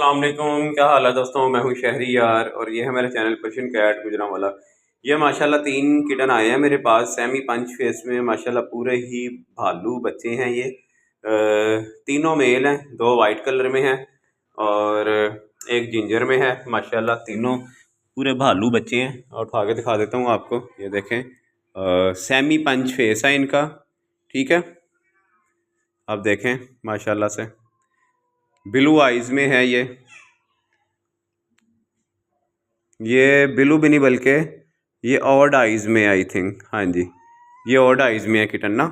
अस्सलाम वालेकुम, क्या हाल है दोस्तों। मैं हूँ शहरी यार और ये है मेरा चैनल पर्शियन कैट गुजरांवाला। ये माशाल्लाह 3 किटन आए हैं मेरे पास सेमी पंच फेस में। माशाल्लाह पूरे ही भालू बच्चे हैं ये। तीनों मेल हैं, 2 वाइट कलर में हैं और एक जिंजर में है। माशाल्लाह तीनों पूरे भालू बच्चे हैं और उठा के दिखा देता हूँ आपको। ये देखें, सेमी पंच फेस है इनका। ठीक है, अब देखें माशाल्लाह से ब्लू आइज़ में है ये ब्लू भी नहीं बल्कि ये ऑड आइज़ में, आई थिंक। हाँ जी, ये ऑड आइज़ में है किटन ना,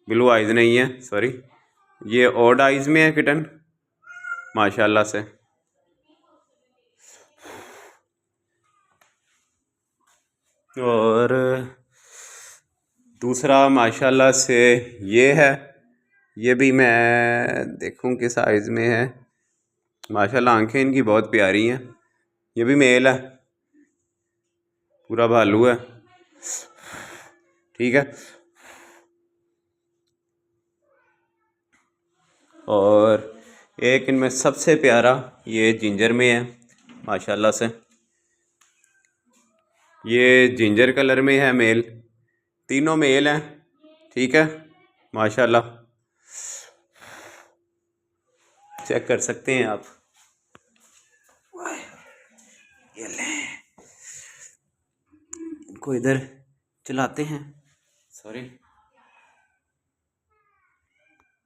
ब्लू आइज़ नहीं है, सॉरी। ये ऑड आइज़ में है किटन माशाल्लाह से। और दूसरा माशाल्लाह से ये है, ये भी मैं देखूं किस साइज़ में है। माशाल्लाह आंखें इनकी बहुत प्यारी हैं। ये भी मेल है, पूरा भालू है। ठीक है, और एक इनमें सबसे प्यारा ये जिंजर में है माशाल्लाह से। ये जिंजर कलर में है मेल, तीनों मेल हैं। ठीक है, माशाल्लाह चेक कर सकते हैं आप। ये लें, इनको इधर चलाते हैं, सॉरी।